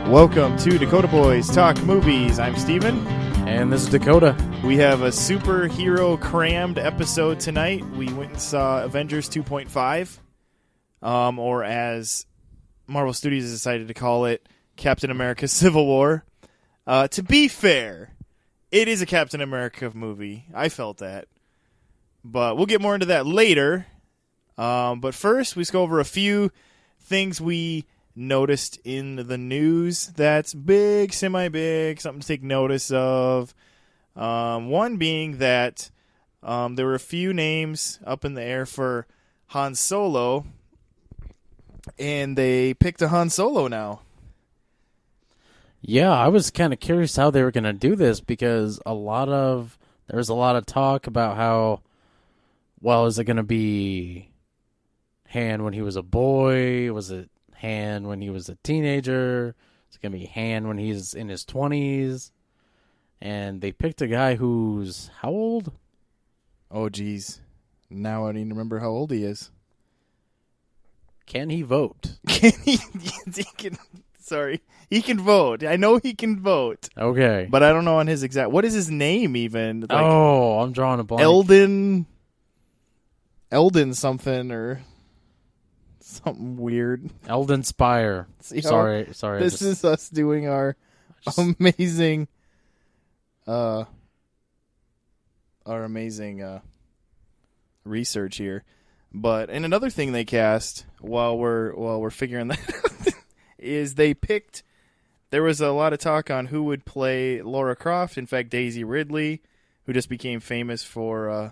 Welcome to Dakota Boys Talk Movies. I'm Steven. And this is Dakota. We have a superhero crammed episode tonight. We went and saw Avengers 2.5, or as Marvel Studios decided to call it, Captain America Civil War. To be fair, it is a Captain America movie. I felt that. But we'll get more into that later. But first, we just go over a few things we noticed in the news that's big, semi-big, something to take notice of. One being that there were a few names up in the air for Han Solo, and they picked a Han Solo now. Yeah, I was kind of curious how they were going to do this because there was a lot of talk about how, well, is it going to be Han when he was a boy? Was it Han when he was a teenager? It's going to be Han when he's in his 20s. And they picked a guy who's how old? Oh, geez. Now I need to remember how old he is. Can he vote? He can vote. I know he can vote. Okay. But I don't know on his exact... What is his name even? Like, I'm drawing a blank. Eldon something or... something weird. Eldon Spire. Sorry. This is us doing our amazing, research here. But and another thing they cast while we're figuring that out is they picked. There was a lot of talk on who would play Lara Croft. In fact, Daisy Ridley, who just became famous for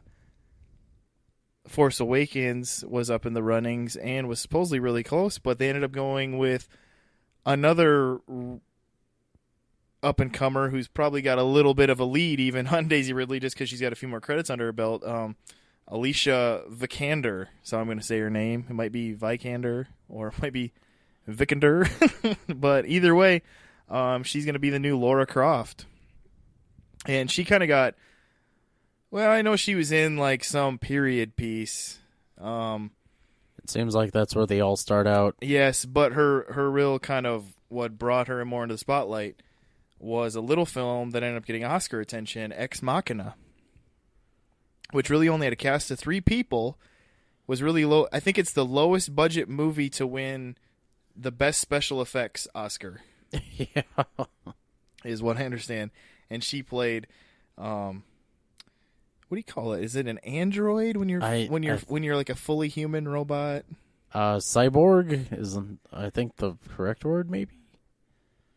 Force Awakens, was up in the runnings and was supposedly really close, but they ended up going with another up-and-comer who's probably got a little bit of a lead even on Daisy Ridley just because she's got a few more credits under her belt, Alicia Vikander. So I'm going to say her name. It might be Vikander or it might be Vikander, but either way, she's going to be the new Lara Croft. And she kind of got... Well, I know she was in like some period piece. It seems like that's where they all start out. Yes, but her real kind of what brought her more into the spotlight was a little film that ended up getting Oscar attention, Ex Machina, which really only had a cast of 3 people, was really low. I think it's the lowest budget movie to win the Best Special Effects Oscar. Yeah. Is what I understand. And she played... what do you call it? Is it an android when you're like a fully human robot? Cyborg is, I think, the correct word. Maybe.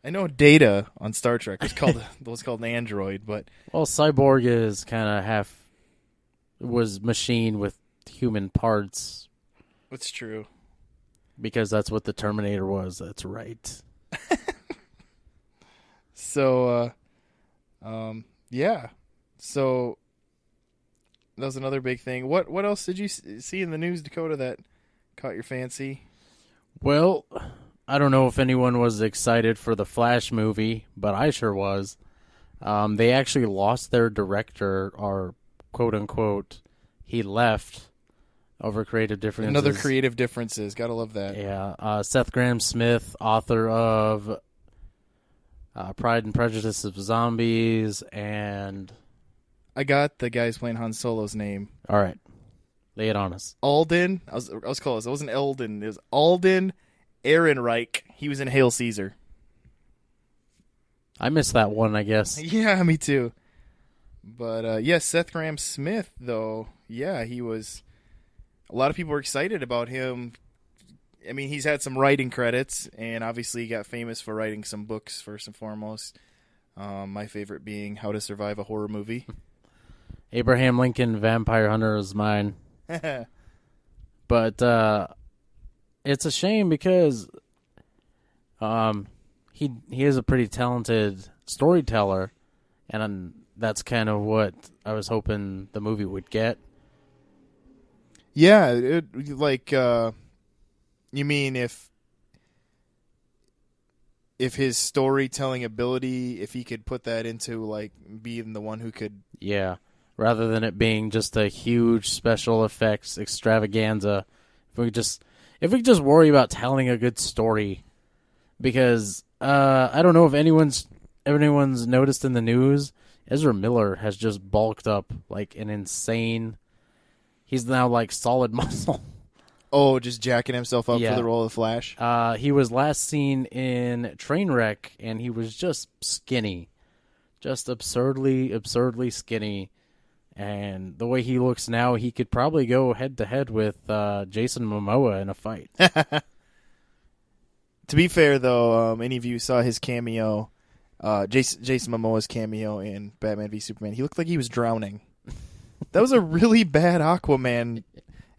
I know Data on Star Trek was called an android, but Cyborg is kind of was machine with human parts. That's true. Because that's what the Terminator was. That's right. So, yeah. So. That was another big thing. What else did you see in the news, Dakota, that caught your fancy? Well, I don't know if anyone was excited for the Flash movie, but I sure was. They actually lost their director, or quote-unquote, he left over creative differences. Another creative differences. Gotta love that. Yeah. Seth Grahame-Smith, author of Pride and Prejudice of Zombies, and... I got the guys playing Han Solo's name. All right. Lay it on us. Alden. I was close. It wasn't Eldon. It was Alden Ehrenreich. He was in Hail Caesar. I missed that one, I guess. Yeah, me too. But, yes, Seth Grahame-Smith, though, yeah, he was... A lot of people were excited about him. I mean, he's had some writing credits, and obviously he got famous for writing some books, first and foremost. My favorite being How to Survive a Horror Movie. Abraham Lincoln Vampire Hunter is mine. But it's a shame because he is a pretty talented storyteller, and that's kind of what I was hoping the movie would get. Yeah, you mean if his storytelling ability, if he could put that into like being the one who could... Yeah. Rather than it being just a huge special effects extravaganza, if we could just worry about telling a good story, because I don't know if anyone's noticed in the news. Ezra Miller has just bulked up like an insane. He's now like solid muscle. Oh, just jacking himself up Yeah. for the role of the Flash. He was last seen in Trainwreck, and he was just skinny, just absurdly skinny. And the way he looks now, he could probably go head to head with Jason Momoa in a fight. To be fair, though, any of you saw his cameo, Jason Momoa's cameo in Batman v Superman. He looked like he was drowning. That was a really bad Aquaman.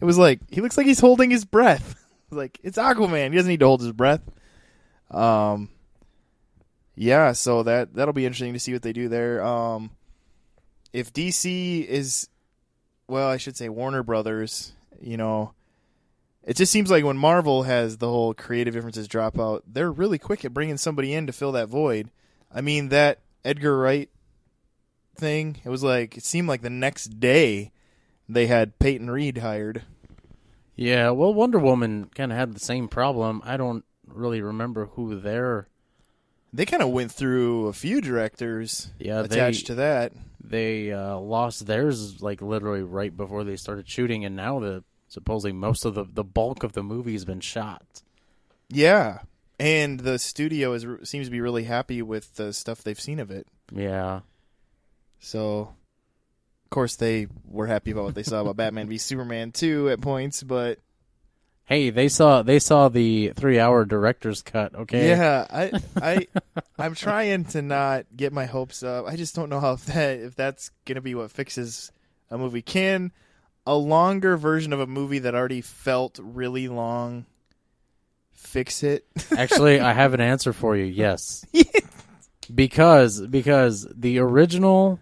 It was like he looks like he's holding his breath. Like, it's Aquaman. He doesn't need to hold his breath. Yeah, so that'll be interesting to see what they do there. If DC is, well, I should say Warner Brothers, it just seems like when Marvel has the whole creative differences drop out, they're really quick at bringing somebody in to fill that void. I mean, that Edgar Wright thing, it seemed like the next day they had Peyton Reed hired. Yeah, well, Wonder Woman kind of had the same problem. I don't really remember who They kind of went through a few directors attached to that. They lost theirs like literally right before they started shooting, and now supposedly most of the bulk of the movie has been shot. Yeah, and the studio seems to be really happy with the stuff they've seen of it. Yeah. So, of course, they were happy about what they saw about Batman v Superman 2 at points, but hey, they saw the 3-hour director's cut. Okay. Yeah, I'm trying to not get my hopes up. I just don't know if that's gonna be what fixes a movie. Can a longer version of a movie that already felt really long fix it? Actually, I have an answer for you. Yes. Because the original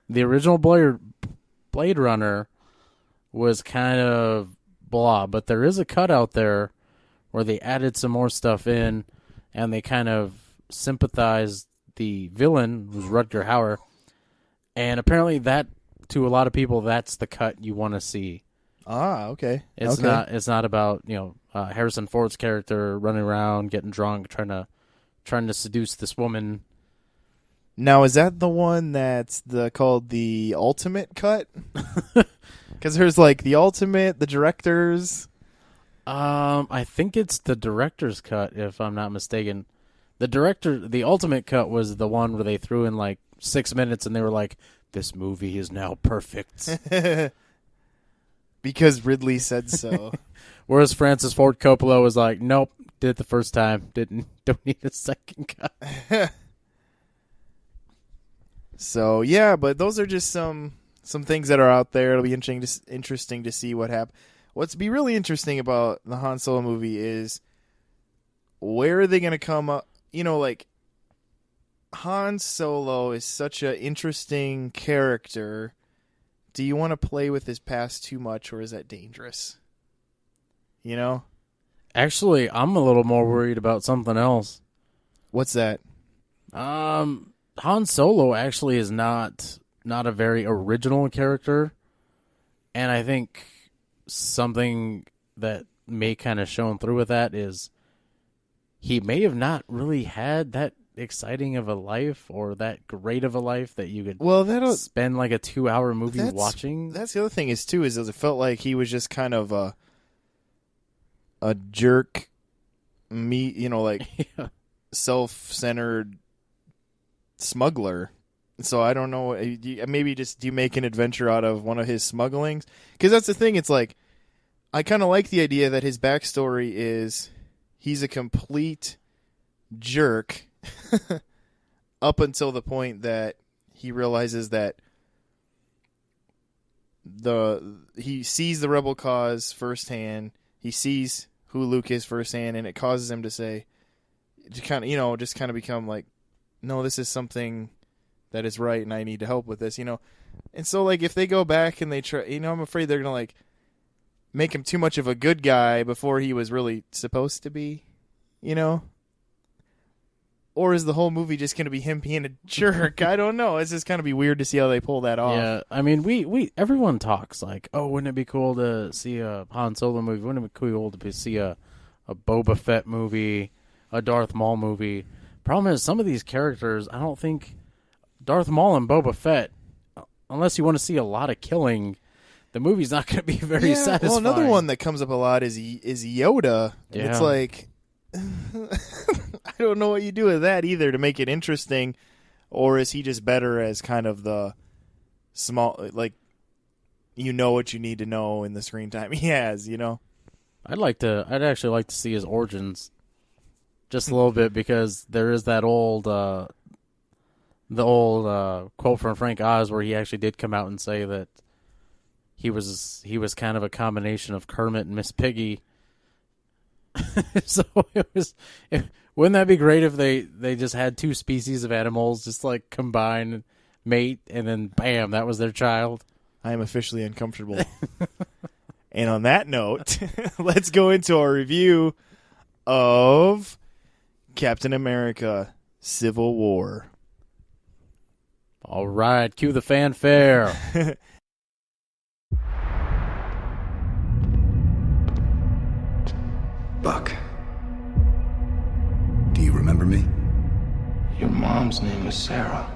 Blade Runner was kind of blah, but there is a cut out there where they added some more stuff in, and they kind of sympathized the villain, who's Rutger Hauer, and apparently that, to a lot of people, that's the cut you want to see. Ah, okay. It's not about Harrison Ford's character running around getting drunk, trying to seduce this woman. Now, is that the one that's called the Ultimate Cut? Because there's like the Ultimate, the Director's. I think it's the Director's Cut, if I'm not mistaken. The Ultimate Cut was the one where they threw in like 6 minutes and they were like, "This movie is now perfect." Because Ridley said so. Whereas Francis Ford Coppola was like, "Nope, did it the first time. Don't need a second cut." So yeah, but those are just some things that are out there. It'll be interesting to see what happens. What's be really interesting about the Han Solo movie is where are they going to come up? Like Han Solo is such an interesting character. Do you want to play with his past too much, or is that dangerous? Actually, I'm a little more worried about something else. What's that? Han Solo actually is not a very original character, and I think something that may kind of shown through with that is he may have not really had that exciting of a life or that great of a life that you could spend like a 2-hour movie watching. That's the other thing is it felt like he was just kind of a jerk, Yeah. self-centered smuggler. So I don't know. Maybe do you make an adventure out of one of his smugglings? Because that's the thing. It's like I kind of like the idea that his backstory is he's a complete jerk up until the point that he realizes that he sees the rebel cause firsthand. He sees who Luke is firsthand, and it causes him to say, to kind of become like, no, this is something that is right, and I need to help with this, And so, like, if they go back and they try, I'm afraid they're gonna like make him too much of a good guy before he was really supposed to be, Or is the whole movie just gonna be him being a jerk? I don't know. It's just kind of be weird to see how they pull that off. Yeah, I mean, we everyone talks like, oh, wouldn't it be cool to see a Han Solo movie? Wouldn't it be cool to see a Boba Fett movie, a Darth Maul movie? problem is some of these characters, I don't think Darth Maul and Boba Fett, unless you want to see a lot of killing, the movie's not going to be very satisfying. Well, another one that comes up a lot is Yoda. Yeah. It's like, I don't know what you do with that either to make it interesting, or is he just better as kind of the small, like, you know what you need to know in the screen time he has, you know? I'd actually like to see his origins just a little bit, because there is that old quote from Frank Oz where he actually did come out and say that he was kind of a combination of Kermit and Miss Piggy. So wouldn't that be great if they just had two species of animals just like combine, mate, and then bam, that was their child? I am officially uncomfortable. And on that note, let's go into our review of Captain America: Civil War. All right, cue the fanfare. Buck, do you remember me? Your mom's name was Sarah.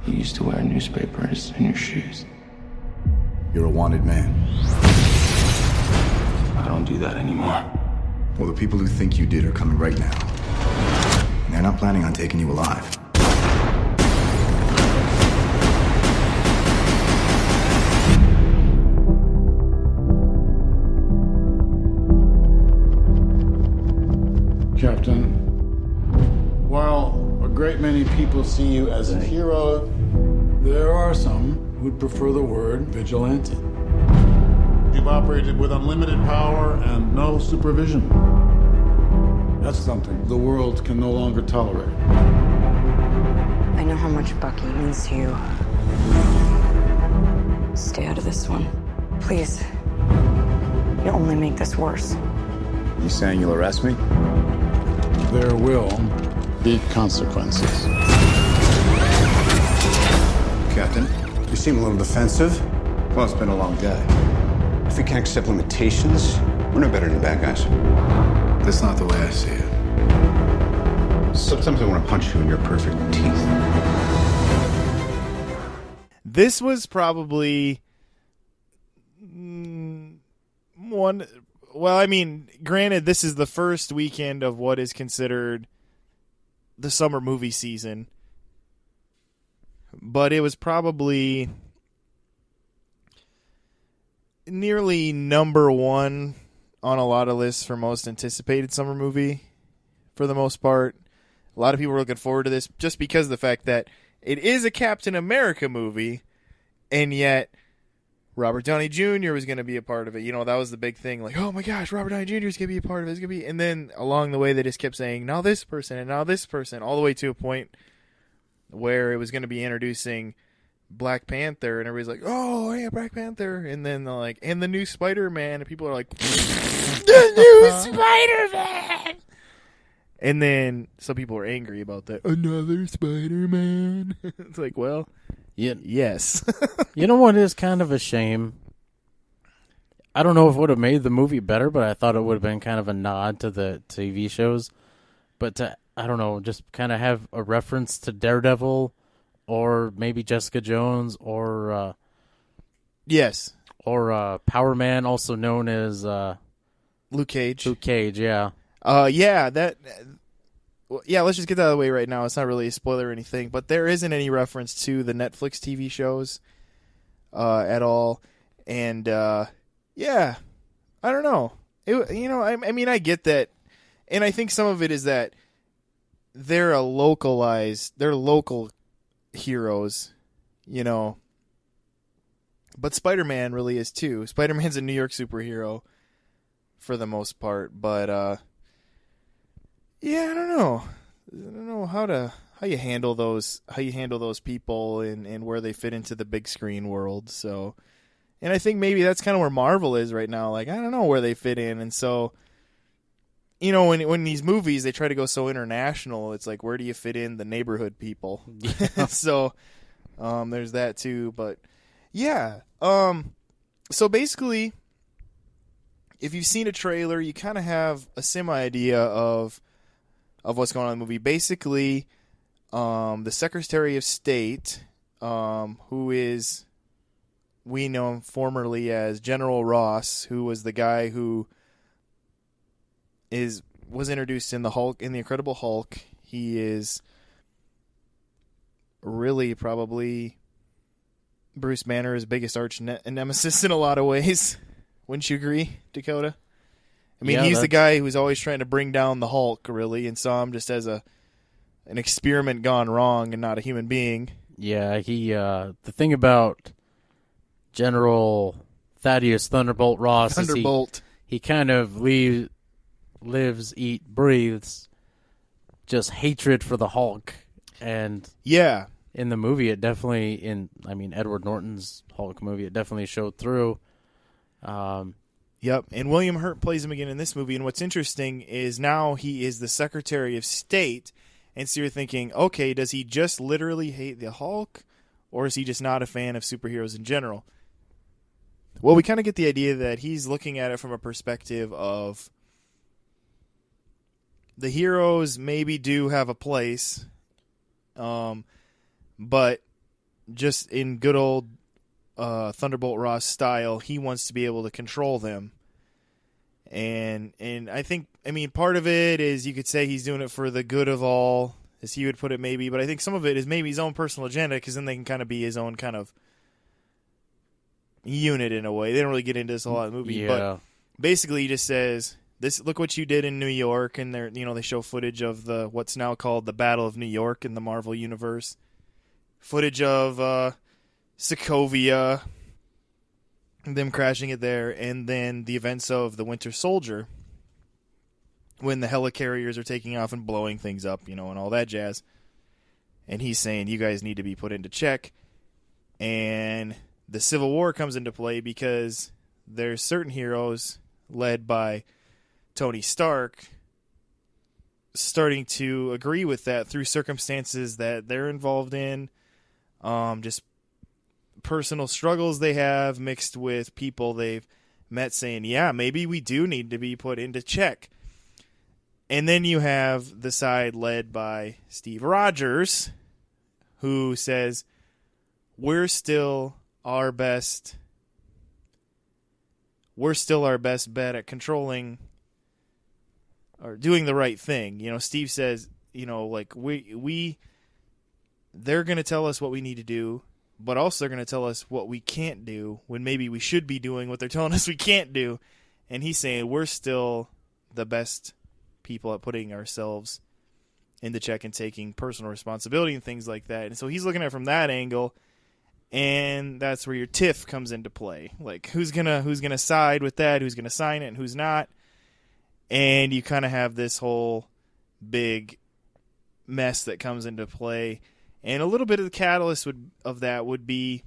You used to wear newspapers in your shoes. You're a wanted man. I don't do that anymore. Well, the people who think you did are coming right now. And they're not planning on taking you alive. Captain, while a great many people see you as a hero, there are some who'd prefer the word vigilante. You've operated with unlimited power and no supervision. That's something the world can no longer tolerate. I know how much Bucky means to you. Stay out of this one. Please. You'll only make this worse. You saying you'll arrest me? There will be consequences. Captain, You seem a little defensive. well, it's been a long day. If we can't accept limitations, we're no better than bad guys. That's not the way I see it. Sometimes I want to punch you in your perfect teeth. This was probably one. Well, I mean, granted, this is the first weekend of what is considered the summer movie season, but it was probably nearly number one on a lot of lists for most anticipated summer movie for the most part. A lot of people were looking forward to this just because of the fact that it is a Captain America movie, and yet Robert Downey Jr. was going to be a part of it. You know, that was the big thing. Like, oh my gosh, Robert Downey Jr. is going to be a part of it. It's going to be, and then along the way, they just kept saying, now this person and now this person, all the way to a point where it was going to be introducing Black Panther, and everybody's like, oh yeah, Black Panther, and then they're like, and the new Spider-Man, and people are like, the new Spider-Man. And then some people were angry about that. Another Spider-Man. It's like, well, yes. You know what is kind of a shame? I don't know if it would have made the movie better, but I thought it would have been kind of a nod to the TV shows. But to, I don't know, just kind of have a reference to Daredevil or maybe Jessica Jones or Yes. or Power Man, also known as Luke Cage. Luke Cage, yeah. Yeah, let's just get that out of the way right now. It's not really a spoiler or anything, but there isn't any reference to the Netflix TV shows at all. And yeah, I don't know. I mean, I get that, and I think some of it is that they're local heroes, you know. But Spider-Man really is too. Spider-Man's a New York superhero for the most part, but yeah, I don't know how you handle those people and where they fit into the big screen world. So, and I think maybe that's kind of where Marvel is right now. Like, I don't know where they fit in, and so, you know, when these movies they try to go so international, it's like, where do you fit in the neighborhood people? Yeah. So, there's that too. But yeah, so basically, if you've seen a trailer, you kind of have a semi idea of of what's going on in the movie. Basically, the Secretary of State, who is, we know him formerly as General Ross, who was the guy who was introduced in the Incredible Hulk. He is really probably Bruce Banner's biggest arch nemesis in a lot of ways. Wouldn't you agree, Dakota? I mean, he's the guy who's always trying to bring down the Hulk, really, and saw him just as an experiment gone wrong and not a human being. Yeah, the thing about General Thaddeus Thunderbolt Ross is he kind of lives, eat, breathes just hatred for the Hulk. And yeah, in the movie, it definitely, Edward Norton's Hulk movie, it definitely showed through. Yep, and William Hurt plays him again in this movie, and what's interesting is now he is the Secretary of State, and so you're thinking, okay, does he just literally hate the Hulk, or is he just not a fan of superheroes in general? Well, we kind of get the idea that he's looking at it from a perspective of the heroes maybe do have a place, but just in good old Thunderbolt Ross style, he wants to be able to control them. And I think, part of it is you could say he's doing it for the good of all, as he would put it maybe, but I think some of it is maybe his own personal agenda, because then they can kind of be his own kind of unit in a way. They don't really get into this a lot in the movie, but basically he just says, look what you did in New York, and they show footage of what's now called the Battle of New York in the Marvel Universe. Footage of Sokovia, them crashing it there, and then the events of the Winter Soldier, when the helicarriers are taking off and blowing things up, and all that jazz. And he's saying, you guys need to be put into check. And the Civil War comes into play because there's certain heroes led by Tony Stark starting to agree with that through circumstances that they're involved in, just personal struggles they have mixed with people they've met saying, yeah, maybe we do need to be put into check. And then you have the side led by Steve Rogers, who says, we're still our best bet at controlling or doing the right thing. Steve says, we they're going to tell us what we need to do, but also they're going to tell us what we can't do when maybe we should be doing what they're telling us we can't do. And he's saying we're still the best people at putting ourselves into check and taking personal responsibility and things like that. And so he's looking at it from that angle, and that's where your tiff comes into play. Like, who's gonna side with that, who's gonna sign it, and who's not. And you kind of have this whole big mess that comes into play. And a little bit of the catalyst of that would be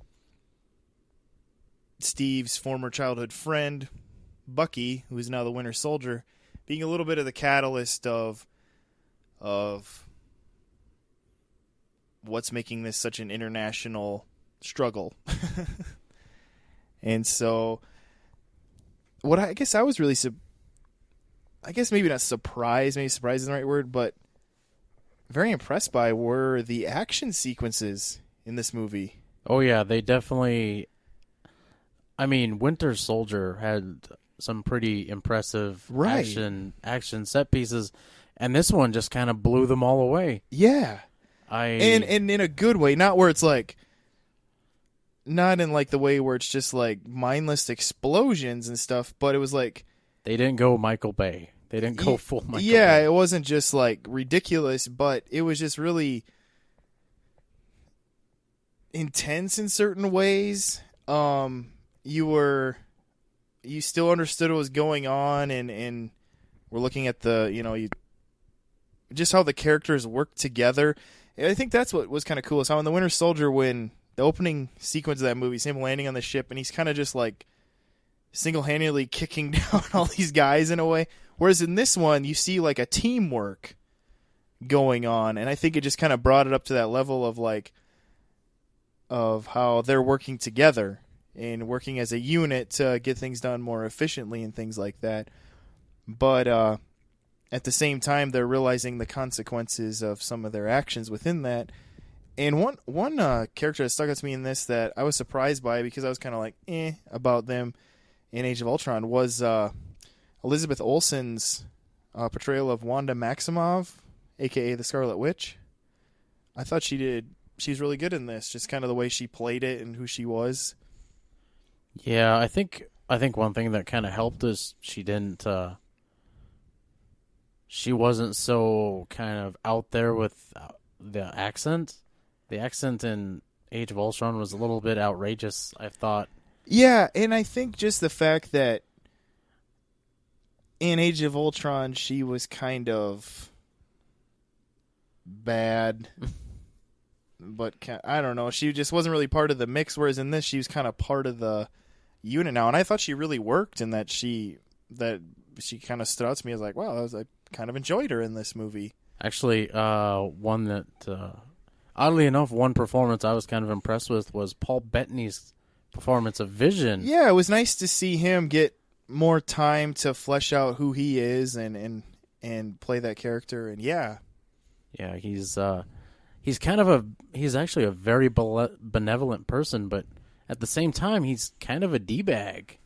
Steve's former childhood friend, Bucky, who is now the Winter Soldier, being a little bit of the catalyst of what's making this such an international struggle. And so what I guess I was really I guess maybe not surprised, maybe surprised isn't the right word, but very impressed by were the action sequences in this movie. Oh yeah, they definitely, Winter Soldier had some pretty impressive action set pieces, and this one just kind of blew them all away. Yeah. And in a good way, not where it's like, not in like the way where it's just like mindless explosions and stuff, but it was like, they didn't go Michael Bay. They didn't go full Michael Bay. Yeah, it wasn't just like ridiculous, but it was just really intense in certain ways. You still understood what was going on, and we're looking at just how the characters work together. And I think that's what was kind of cool, is how in the Winter Soldier, when the opening sequence of that movie, him landing on the ship, and he's kind of just like single-handedly kicking down all these guys in a way. Whereas in this one, you see like a teamwork going on, and I think it just kind of brought it up to that level of how they're working together and working as a unit to get things done more efficiently and things like that. But at the same time, they're realizing the consequences of some of their actions within that. And one character that stuck out to me in this that I was surprised by because I was kind of like, about them in Age of Ultron was Elizabeth Olsen's portrayal of Wanda Maximoff, a.k.a. the Scarlet Witch. I thought she's really good in this, just kind of the way she played it and who she was. Yeah, I think one thing that kind of helped is she wasn't so kind of out there with the accent. The accent in Age of Ultron was a little bit outrageous, I thought. Yeah, and I think just the fact that in Age of Ultron she was kind of bad, but I don't know, she just wasn't really part of the mix, whereas in this she was kind of part of the unit now, and I thought she really worked in that she kind of stood out to me as like, wow, I kind of enjoyed her in this movie. Actually, one that, oddly enough, one performance I was kind of impressed with was Paul Bettany's performance of Vision. Yeah, it was nice to see him get more time to flesh out who he is and play that character, and yeah, he's actually a very benevolent person, but at the same time, he's kind of a D-bag.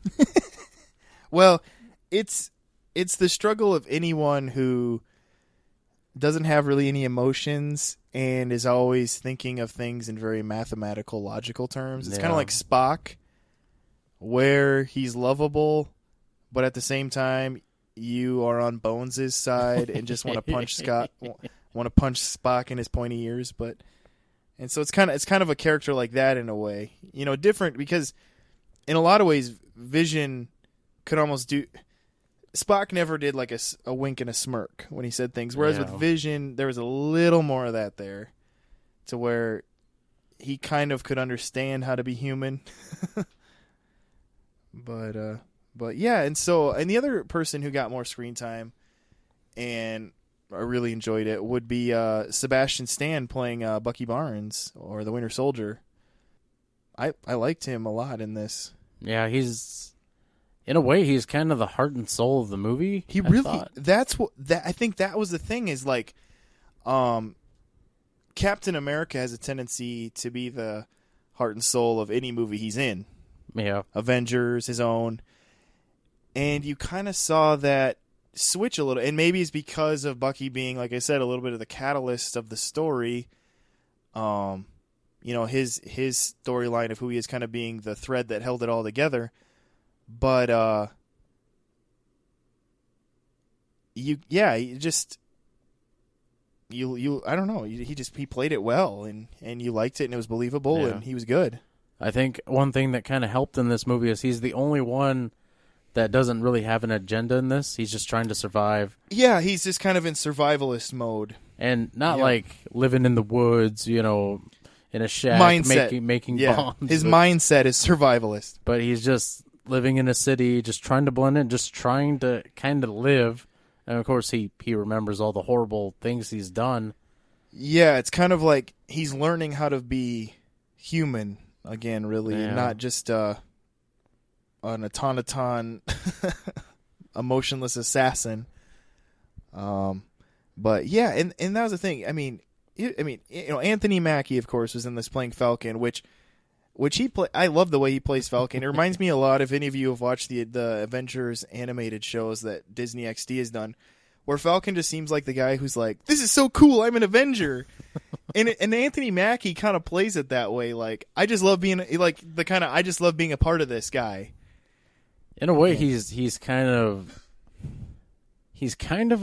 Well, it's the struggle of anyone who doesn't have really any emotions and is always thinking of things in very mathematical, logical terms. It's kind of like Spock, where he's lovable, but at the same time, you are on Bones' side and just want to punch Spock in his pointy ears. And so it's kind of a character like that in a way, different because in a lot of ways, Vision could almost do. Spock never did like a wink and a smirk when he said things, whereas with Vision, there was a little more of that there, to where he kind of could understand how to be human. But yeah, and the other person who got more screen time, and I really enjoyed it, would be Sebastian Stan playing Bucky Barnes, or the Winter Soldier. I liked him a lot in this. Yeah, in a way, he's kind of the heart and soul of the movie. He really, I think that was the thing is like, Captain America has a tendency to be the heart and soul of any movie he's in. Yeah. Avengers, his own. And you kind of saw that switch a little, and maybe it's because of Bucky being, like I said, a little bit of the catalyst of the story. His storyline of who he is kind of being the thread that held it all together. But I don't know. He played it well, and you liked it, and it was believable, and he was good. I think one thing that kind of helped in this movie is he's the only one that doesn't really have an agenda in this. He's just trying to survive. Yeah, he's just kind of in survivalist mode. And not like living in the woods, in a shack, making bombs. His mindset is survivalist. But he's just living in a city, just trying to blend in, just trying to kind of live. And, of course, he remembers all the horrible things he's done. Yeah, it's kind of like he's learning how to be human again, really, and not just an automaton, emotionless assassin. But yeah, and that was the thing. I mean, Anthony Mackie, of course, was in this playing Falcon, which he play. I love the way he plays Falcon. It reminds me a lot, if any of you have watched the Avengers animated shows that Disney XD has done, where Falcon just seems like the guy who's like, "This is so cool, I'm an Avenger," and Anthony Mackie kind of plays it that way. Like, I just love being I just love being a part of this guy. In a way, he's kind of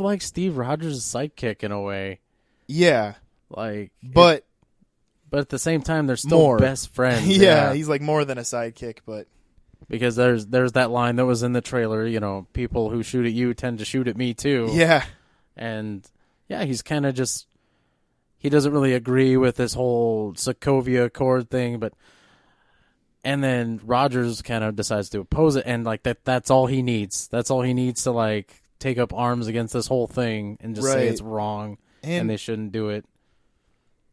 like Steve Rogers' sidekick in a way. Yeah, but at the same time, they're still best friends. Yeah, he's like more than a sidekick, but because there's that line that was in the trailer. People who shoot at you tend to shoot at me too. Yeah, and he's kind of just, he doesn't really agree with this whole Sokovia Accord thing, and then Rogers kind of decides to oppose it, and that's all he needs. That's all he needs to take up arms against this whole thing and just say it's wrong and they shouldn't do it.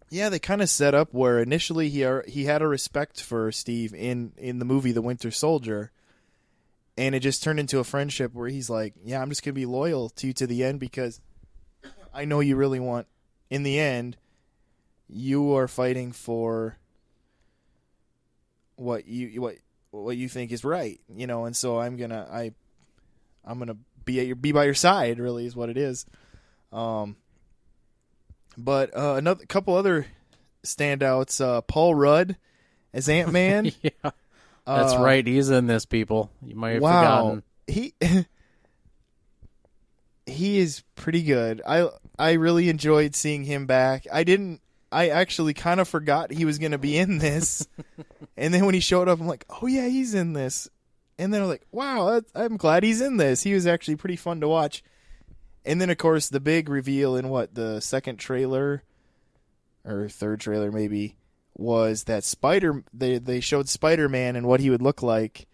Yeah, they kind of set up where initially he had a respect for Steve in the movie The Winter Soldier, And it just turned into a friendship where he's like, yeah, I'm just going to be loyal to you to the end because I know you really want, in the end, you are fighting for what you think is right, and so I'm gonna be by your side, really, is what it is. But another couple other standouts, Paul Rudd as Ant-Man. Yeah, that's right. He's in this, people. You might have wow. forgotten. He is pretty good. I really enjoyed seeing him back. I actually kind of forgot he was going to be in this. And then when he showed up, I'm like, oh, yeah, he's in this. And then I'm like, wow, I'm glad he's in this. He was actually pretty fun to watch. And then, of course, the big reveal in the second trailer, or third trailer maybe, was that they showed Spider-Man and what he would look like.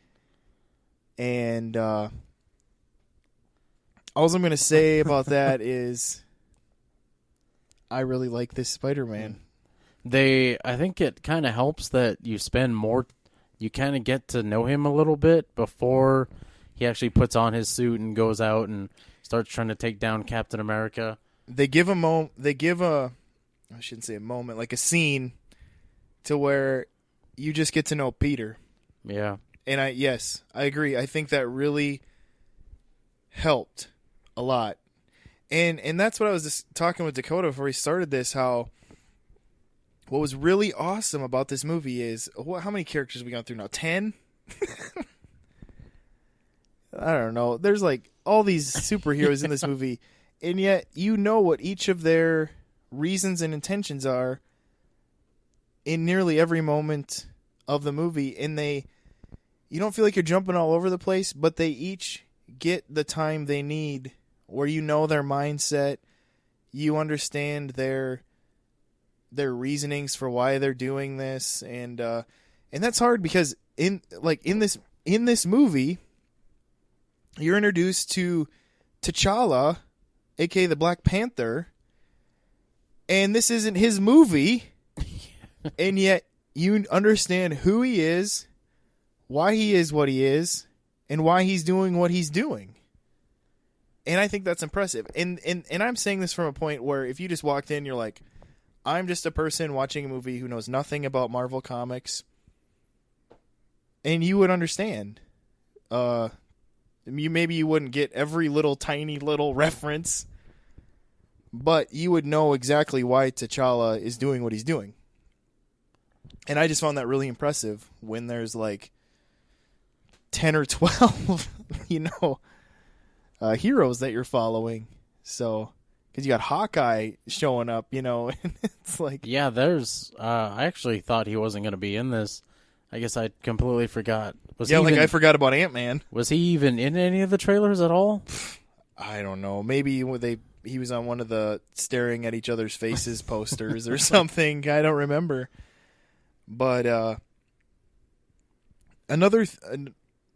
And all I'm going to say about that is I really like this Spider-Man. I think it kind of helps that you spend more, you kind of get to know him a little bit before he actually puts on his suit and goes out and starts trying to take down Captain America. They give I shouldn't say a moment, like a scene to where you just get to know Peter. Yeah. And I agree. I think that really helped a lot. And that's what I was just talking with Dakota before he started this, how what was really awesome about this movie is, how many characters have we gone through now? 10? I don't know. There's like all these superheroes in this movie, and yet you know what each of their reasons and intentions are in nearly every moment of the movie, and you don't feel like you're jumping all over the place, but they each get the time they need where you know their mindset, you understand their reasonings for why they're doing this, and that's hard because in this movie, you're introduced to T'Challa, aka the Black Panther, and this isn't his movie, and yet you understand who he is, why he is what he is, and why he's doing what he's doing. And I think that's impressive. And I'm saying this from a point where if you just walked in, you're like, I'm just a person watching a movie who knows nothing about Marvel Comics, and you would understand. Maybe you wouldn't get every little tiny little reference, but you would know exactly why T'Challa is doing what he's doing. And I just found that really impressive when there's like 10 or 12, heroes that you're following. So, because you got Hawkeye showing up, and it's like... Yeah, I actually thought he wasn't going to be in this. I guess I completely forgot. I forgot about Ant-Man. Was he even in any of the trailers at all? I don't know. Maybe he was on one of the staring at each other's faces posters or something. I don't remember. But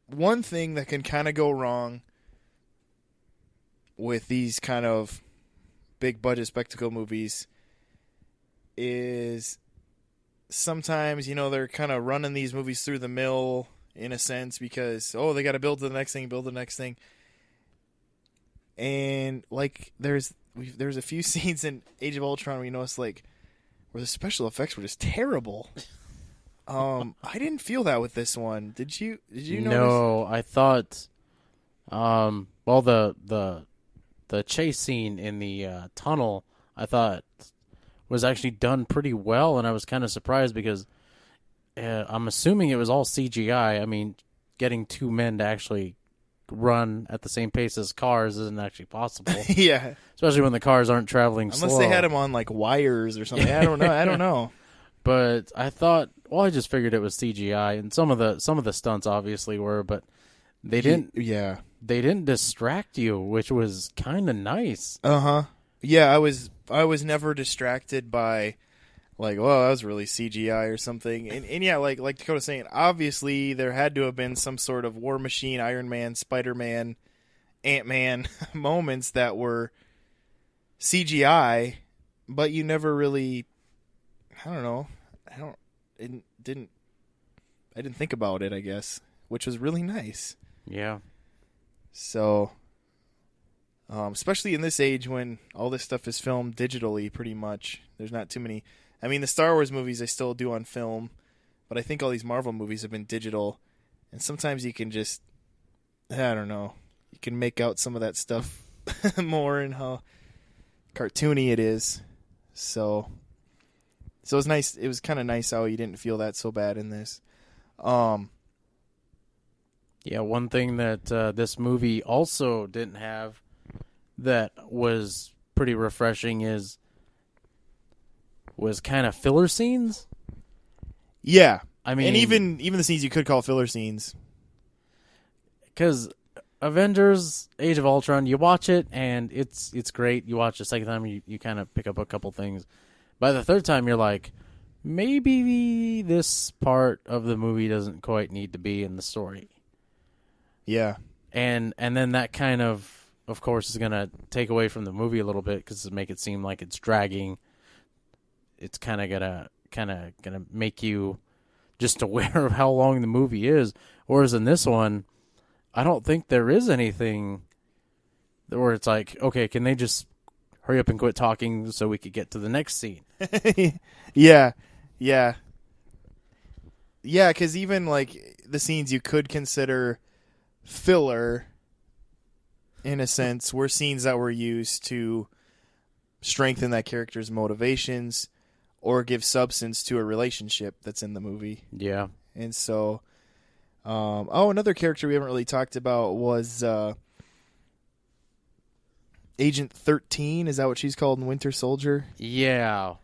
one thing that can kind of go wrong with these kind of big budget spectacle movies is sometimes, they're kind of running these movies through the mill in a sense because, they got to build the next thing. And like there's a few scenes in Age of Ultron where you notice like where the special effects were just terrible. I didn't feel that with this one. Did you notice? No, I thought the chase scene in the tunnel I thought was actually done pretty well, and I was kind of surprised because I'm assuming it was all CGI. I mean, getting two men to actually run at the same pace as cars isn't actually possible. Yeah. Especially when the cars aren't traveling slow. Unless they had them on like wires or something. I don't know. But I thought, I just figured it was CGI, and some of the stunts obviously were, but they didn't. Yeah. They didn't distract you, which was kind of nice. Yeah, I was never distracted by like, well, that was really CGI or something. And yeah, like Dakota's saying, obviously there had to have been some sort of War Machine, Iron Man, Spider-Man, Ant-Man moments that were CGI, but you never really, I don't know. I didn't think about it, I guess, which was really nice. Yeah. So, especially in this age when all this stuff is filmed digitally, pretty much. There's not too many. I mean, the Star Wars movies I still do on film, but I think all these Marvel movies have been digital, and sometimes you can just, I don't know, you can make out some of that stuff more and how cartoony it is. So it was nice. It was kind of nice how you didn't feel that so bad in this. Yeah, one thing that this movie also didn't have that was pretty refreshing was kind of filler scenes. Yeah, I mean, and even the scenes you could call filler scenes, because Avengers: Age of Ultron, you watch it and it's great. You watch it the second time, you kind of pick up a couple things. By the third time, you're like, maybe this part of the movie doesn't quite need to be in the story. Yeah, and then that kind of course, is gonna take away from the movie a little bit because it make it seem like it's dragging. It's kind of gonna make you just aware of how long the movie is. Whereas in this one, I don't think there is anything where it's like, okay, can they just hurry up and quit talking so we could get to the next scene? yeah. Because even like the scenes you could consider filler, in a sense, were scenes that were used to strengthen that character's motivations or give substance to a relationship that's in the movie. Yeah. And so, another character we haven't really talked about was Agent 13. Is that what she's called in Winter Soldier? Yeah.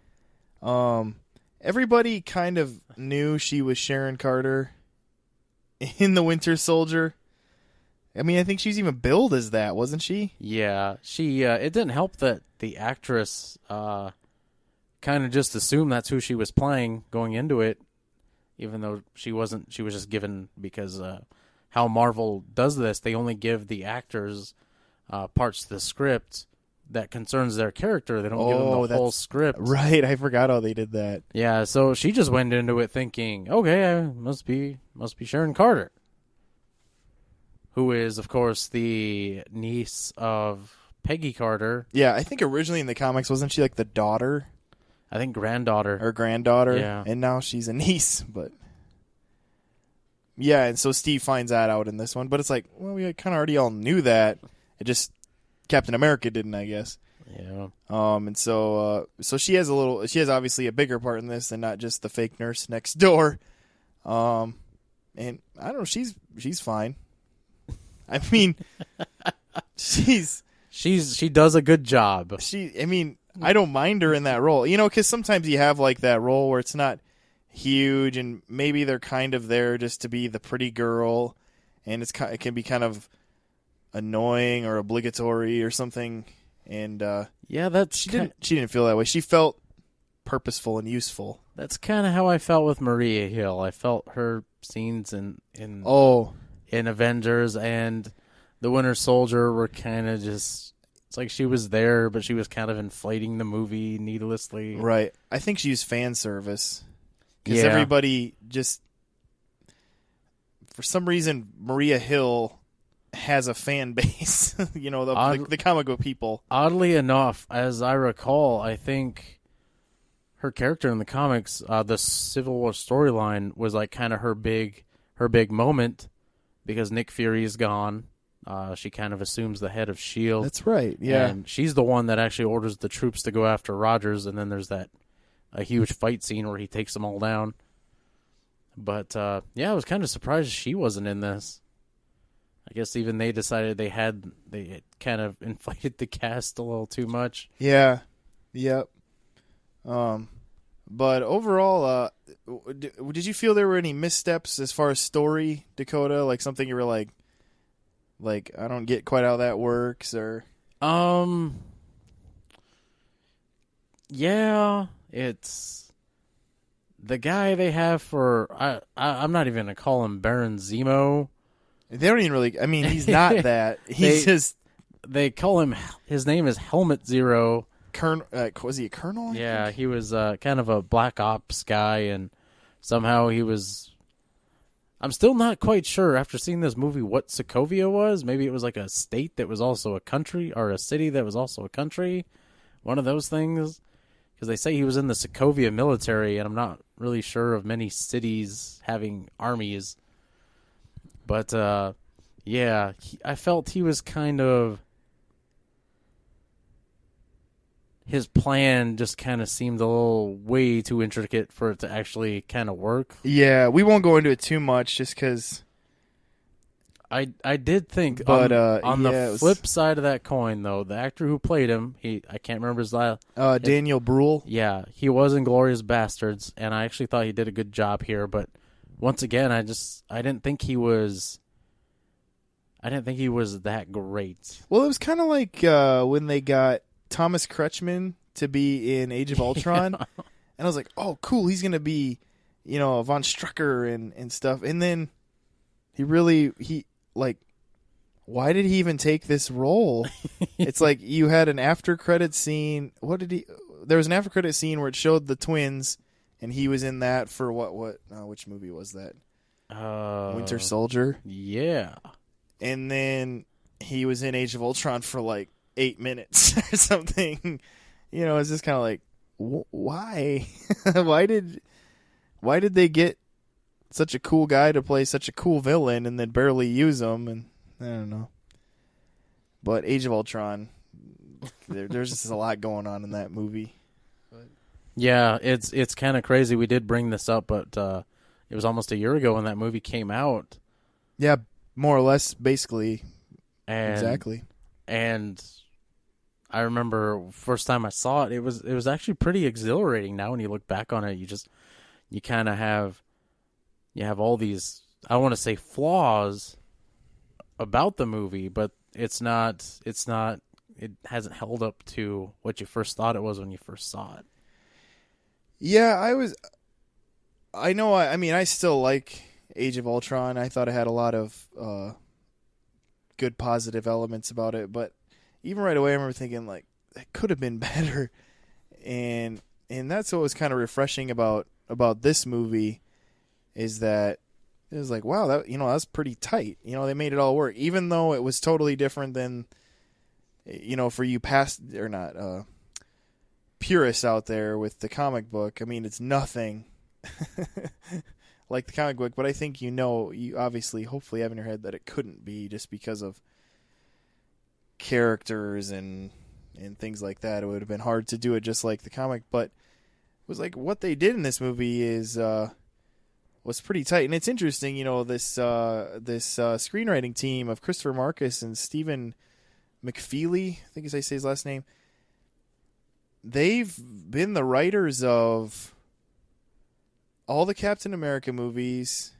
Everybody kind of knew she was Sharon Carter in the Winter Soldier. I mean, I think she's even billed as that, wasn't she? Yeah. She. It didn't help that the actress kind of just assumed that's who she was playing going into it, even though she wasn't. She was just given, because how Marvel does this, they only give the actors parts of the script that concerns their character. They don't give them the whole script. Right, I forgot how they did that. Yeah, so she just went into it thinking, okay, I must be Sharon Carter, who is, of course, the niece of Peggy Carter. Yeah, I think originally in the comics, wasn't she like the daughter? I think granddaughter. Or granddaughter. Yeah. And now she's a niece, but... Yeah, and so Steve finds that out in this one, but it's like, well, we kind of already all knew that. It just... Captain America didn't, I guess. Yeah. And so she has obviously a bigger part in this than not just the fake nurse next door. And I don't know, she's fine. I mean, she does a good job. I don't mind her in that role, because sometimes you have like that role where it's not huge, and maybe they're kind of there just to be the pretty girl, and it can be kind of annoying or obligatory or something. And she didn't feel that way. She felt purposeful and useful. That's kind of how I felt with Maria Hill. I felt her scenes in Avengers and the Winter Soldier were kind of just... It's like she was there, but she was kind of inflating the movie needlessly. Right. I think she used fan service. Because everybody just... For some reason, Maria Hill has a fan base. The comic book people. Oddly enough, as I recall, I think her character in the comics, the Civil War storyline, was like kind of her big moment, because Nick Fury is gone. She kind of assumes the head of S.H.I.E.L.D. That's right, yeah. And she's the one that actually orders the troops to go after Rogers, and then there's a huge fight scene where he takes them all down. But, I was kind of surprised she wasn't in this. I guess even they decided they had kind of inflated the cast a little too much. Yeah. Yep. But overall, did you feel there were any missteps as far as story, Dakota? Like something you were like I don't get quite how that works, or yeah, it's the guy they have for I'm not even gonna call him Baron Zemo. They don't even really. I mean, he's not that. He's they call him. His name is Helmet Zero. Was he a colonel? Yeah, he was kind of a black ops guy, and somehow he was. I'm still not quite sure after seeing this movie what Sokovia was. Maybe it was like a state that was also a country, or a city that was also a country. One of those things. Because they say he was in the Sokovia military, and I'm not really sure of many cities having armies. But, yeah, I felt he was kind of... His plan just kind of seemed a little way too intricate for it to actually kind of work. Yeah, we won't go into it too much just because... I did think, but, on yeah, the flip side of that coin, though, the actor who played him, I can't remember his last... Daniel Bruhl. Yeah, he was in Glorious Bastards, and I actually thought he did a good job here, but once again, I didn't think he was... I didn't think he was that great. Well, it was kind of like when they got Thomas Kretschmann to be in Age of Ultron, and I was like, "Oh, cool! He's gonna be, von Strucker and stuff." And then why did he even take this role? It's like you had an after credit scene. There was an after credit scene where it showed the twins, and he was in that for which movie was that? Winter Soldier. Yeah. And then he was in Age of Ultron for like 8 minutes or something. It's just kind of like, why? why did they get such a cool guy to play such a cool villain and then barely use him? And I don't know. But Age of Ultron, there's just a lot going on in that movie. Yeah, it's kind of crazy. We did bring this up, but it was almost a year ago when that movie came out. Yeah, more or less, basically. Exactly. And I remember first time I saw it, it was actually pretty exhilarating. Now when you look back on it, you kind of have all these, I don't want to say flaws about the movie, but it hasn't held up to what you first thought it was when you first saw it. Yeah, I still like Age of Ultron. I thought it had a lot of good positive elements about it, but even right away I remember thinking like that could have been better. And that's what was kind of refreshing about this movie is that it was like, wow, that that's pretty tight. They made it all work, even though it was totally different than for you purists out there with the comic book. I mean, it's nothing like the comic book, but I think you obviously hopefully have in your head that it couldn't be just because of characters and things like that. It would have been hard to do it just like the comic, but it was like what they did in this movie was pretty tight. And it's interesting, this screenwriting team of Christopher Marcus and Stephen McFeely, I think is how you say his last name. They've been the writers of all the Captain America movies,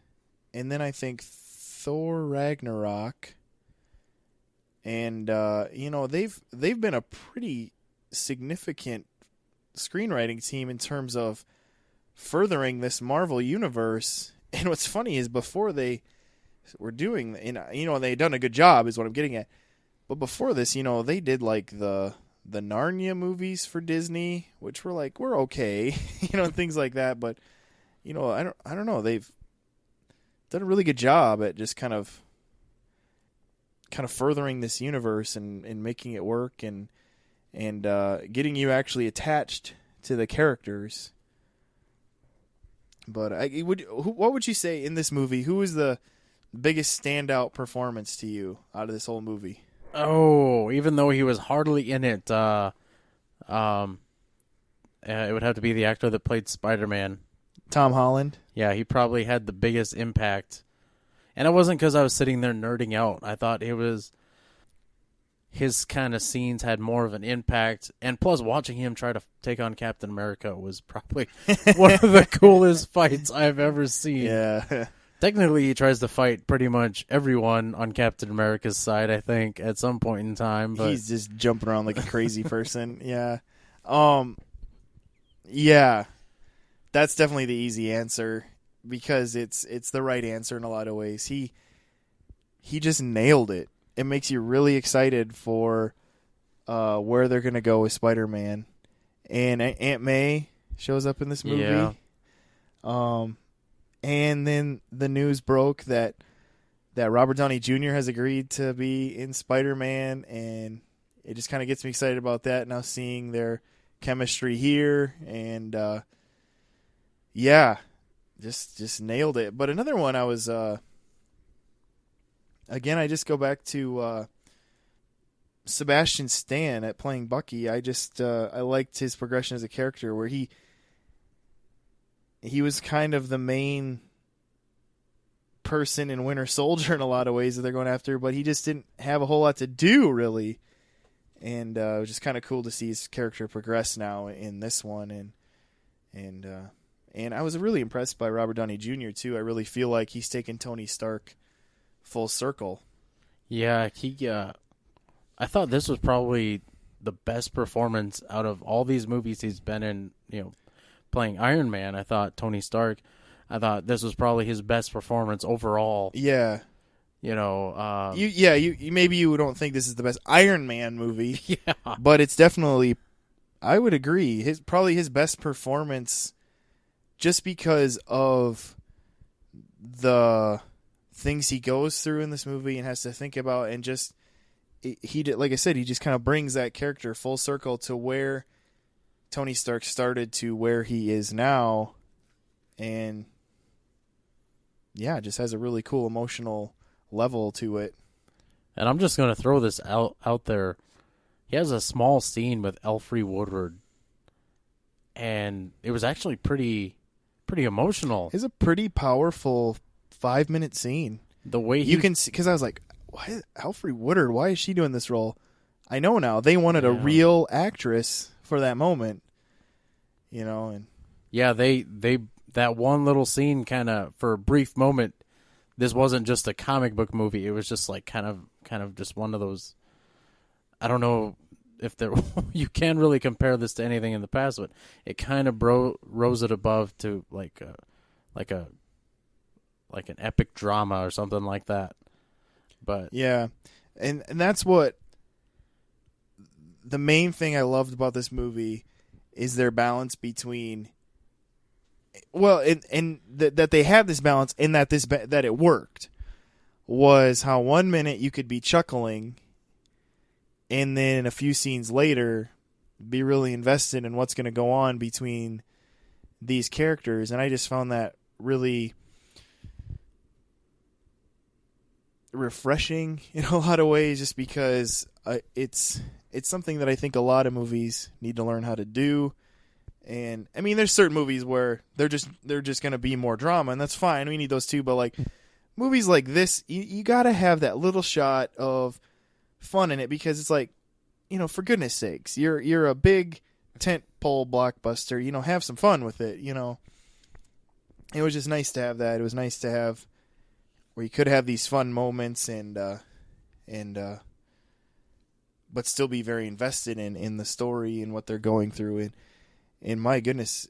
and then I think Thor Ragnarok. And they've been a pretty significant screenwriting team in terms of furthering this Marvel universe. And what's funny is before they were doing, they had done a good job is what I'm getting at. But before this, they did like the Narnia movies for Disney, which were okay, things like that. But I don't know. They've done a really good job at just kind of furthering this universe and making it work and getting you actually attached to the characters. But what would you say in this movie? Who was the biggest standout performance to you out of this whole movie? Oh, even though he was hardly in it, it would have to be the actor that played Spider-Man. Tom Holland? Yeah, he probably had the biggest impact. And it wasn't because I was sitting there nerding out. I thought his kind of scenes had more of an impact. And plus, watching him try to take on Captain America was probably one of the coolest fights I've ever seen. Yeah. Technically, he tries to fight pretty much everyone on Captain America's side, I think, at some point in time. But he's just jumping around like a crazy person. Yeah. Yeah. That's definitely the easy answer because it's the right answer in a lot of ways. He just nailed it. It makes you really excited for where they're going to go with Spider-Man. And Aunt May shows up in this movie. Yeah. And then the news broke that Robert Downey Jr. has agreed to be in Spider-Man, and it just kind of gets me excited about that. Now seeing their chemistry here, and just nailed it. But another one I was again, I just go back to Sebastian Stan at playing Bucky. I liked his progression as a character, where he was kind of the main person in Winter Soldier in a lot of ways that they're going after, but he just didn't have a whole lot to do, really. And it was just kind of cool to see his character progress now in this one. And I was really impressed by Robert Downey Jr. too. I really feel like he's taken Tony Stark full circle. Yeah, I thought this was probably the best performance out of all these movies he's been in, playing Iron Man. I thought Tony Stark, this was probably his best performance overall. Yeah. You maybe you don't think this is the best Iron Man movie. Yeah. But it's definitely, I would agree, probably his best performance, just because of the things he goes through in this movie and has to think about, and just like I said, he just kind of brings that character full circle to where Tony Stark started to where he is now, and just has a really cool emotional level to it. And I'm just going to throw this out there. He has a small scene with Alfre Woodward, and it was actually pretty emotional. It's a pretty powerful 5-minute scene. The way you can see, because I was like, why Alfre Woodward? Why is she doing this role? I know now. They wanted a real actress for that moment, and they that one little scene kind of, for a brief moment, this wasn't just a comic book movie. It was just like kind of just one of those. I don't know if there you can really compare this to anything in the past, but it kind of rose it above to like an epic drama or something like that. But yeah, and that's what the main thing I loved about this movie is their balance between, that they have this balance, and that it worked, was how 1 minute you could be chuckling, and then a few scenes later be really invested in what's going to go on between these characters. And I just found that really refreshing in a lot of ways, just because it's something that I think a lot of movies need to learn how to do. And I mean, there's certain movies where they're just going to be more drama, and that's fine. We need those too. But like movies like this, you got to have that little shot of fun in it, because it's like, for goodness sakes, you're a big tentpole blockbuster. Have some fun with it. It was just nice to have that. It was nice to have where you could have these fun moments and but still be very invested in the story and what they're going through. And my goodness,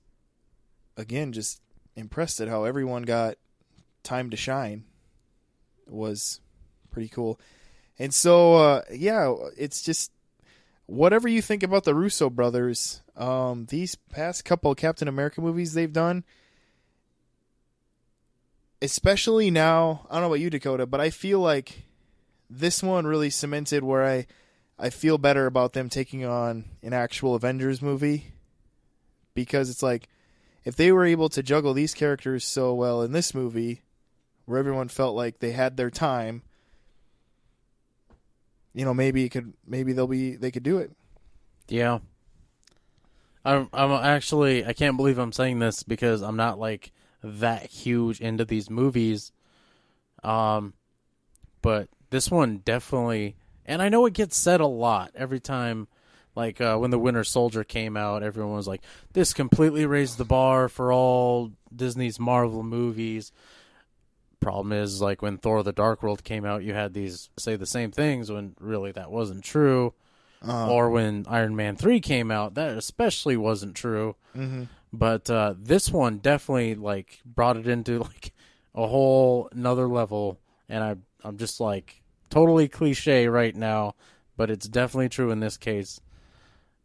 again, just impressed at how everyone got time to shine. It was pretty cool. And so, it's just, whatever you think about the Russo brothers, these past couple Captain America movies they've done, especially now, I don't know about you, Dakota, but I feel like this one really cemented where I feel better about them taking on an actual Avengers movie, because it's like, if they were able to juggle these characters so well in this movie, where everyone felt like they had their time, maybe they could do it. Yeah. I'm actually, I can't believe I'm saying this, because I'm not like that huge into these movies. But this one definitely, and I know it gets said a lot every time, like when the Winter Soldier came out, everyone was like, this completely raised the bar for all Disney's Marvel movies. Problem is, like, when Thor the Dark World came out, you had these say the same things when really that wasn't true. Or when Iron Man 3 came out, that especially wasn't true. Mm-hmm. But this one definitely like brought it into like a whole another level, and I'm just like totally cliche right now, but it's definitely true in this case.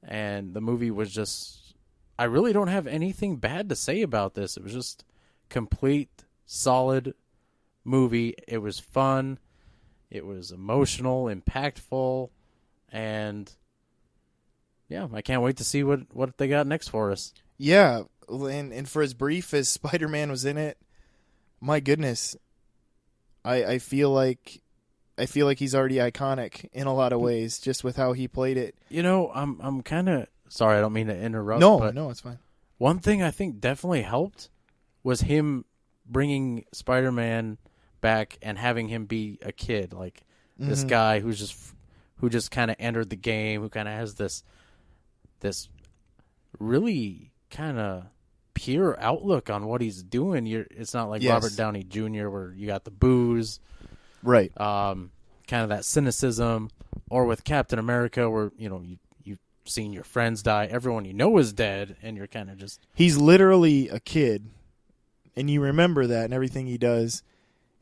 And the movie was just, I really don't have anything bad to say about this. It was just complete solid movie. It was fun. It was emotional, impactful, and yeah, I can't wait to see what they got next for us. Yeah, and for as brief as Spider-Man was in it, my goodness, I feel like he's already iconic in a lot of ways, just with how he played it. You know, I'm kind of sorry. I don't mean to interrupt. No, it's fine. One thing I think definitely helped was him bringing Spider-Man back and having him be a kid, like this guy who just kind of entered the game, who kind of has this really kind of pure outlook on what he's doing. It's not like Robert Downey Jr. where you got the booze, right? Kind of that cynicism, or with Captain America where you've seen your friends die, everyone you know is dead, and you're kind of just he's literally a kid, and you remember that and everything he does,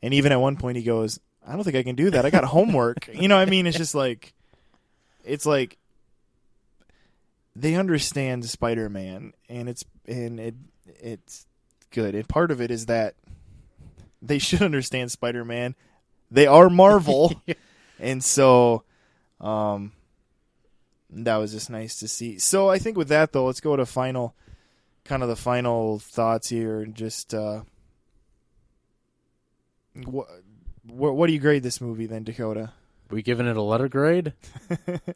and even at one point he goes, "I don't think I can do that. I got homework." You know what I mean? It's just like, it's like. They understand Spider-Man, and it's good. And part of it is that they should understand Spider-Man. They are Marvel, and so that was just nice to see. So I think with that though, let's go to the final thoughts here, and just what do you grade this movie then, Dakota? We giving it a letter grade?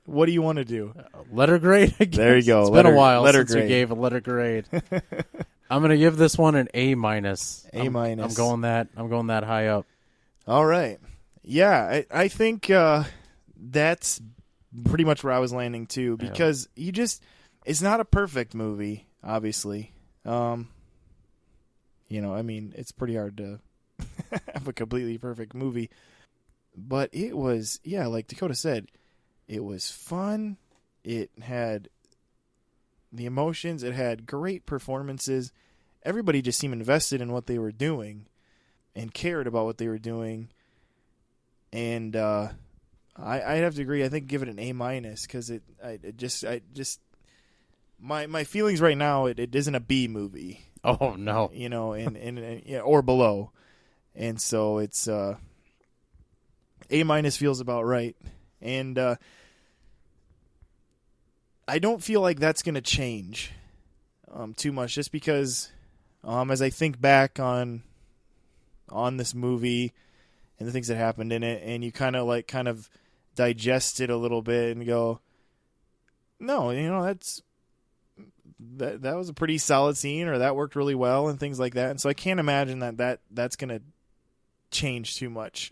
What do you want to do? Letter grade? I guess. There you go. It's been a while since grade. we gave a letter grade. I'm gonna give this one an A-. I'm going that high up. All right. Yeah, I think that's pretty much where I was landing too, because it's not a perfect movie, obviously. I mean, it's pretty hard to have a completely perfect movie. But it was, like Dakota said, it was fun. It had the emotions. It had great performances. Everybody just seemed invested in what they were doing and cared about what they were doing. And I'd have to agree. I think give it an A- because my feelings right now, it isn't a B movie. Oh no, or below, and so it's. A- feels about right, and I don't feel like that's going to change too much, just because as I think back on this movie and the things that happened in it, and you kind of digest it a little bit and go, no, that was a pretty solid scene, or that worked really well, and things like that. And so I can't imagine that's going to change too much.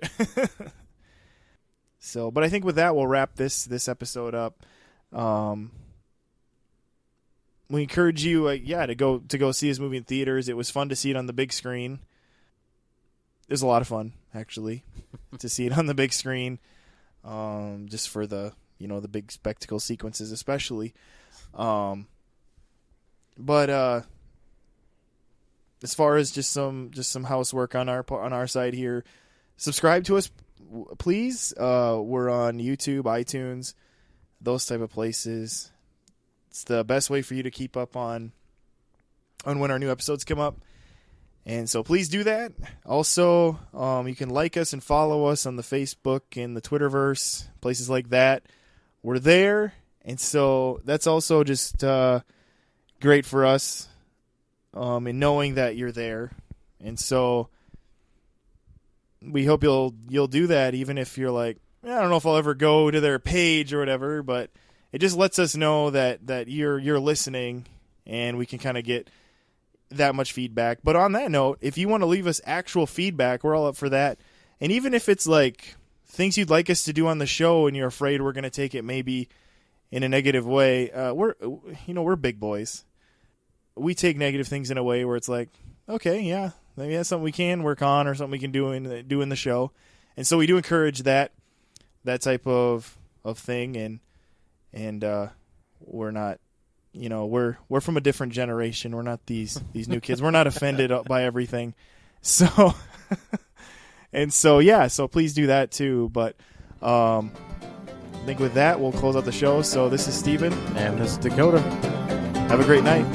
So, but I think with that, we'll wrap this episode up. We encourage you, to go see this movie in theaters. It was fun to see it on the big screen. It was a lot of fun, actually, to see it on the big screen, just for the the big spectacle sequences, especially. But as far as just some housework on our side here, subscribe to us. Please, we're on YouTube, iTunes, those type of places. It's the best way for you to keep up on when our new episodes come up. And so please do that. Also, you can like us and follow us on the Facebook and the Twitterverse, places like that. We're there. And so that's also just great for us in knowing that you're there. And so we hope you'll do that, even if you're like, I don't know if I'll ever go to their page or whatever, but it just lets us know that you're listening, and we can kind of get that much feedback. But on that note, if you want to leave us actual feedback, we're all up for that. And even if it's like things you'd like us to do on the show and you're afraid we're going to take it maybe in a negative way, we're big boys. We take negative things in a way where it's like, okay, yeah, maybe that's something we can work on or something we can do in the show. And so we do encourage that type of thing, and we're not, we're from a different generation. We're not these new kids. We're not offended by everything. So and so so please do that too. But I think with that we'll close out the show. So this is Steven. And this is Dakota. Have a great night.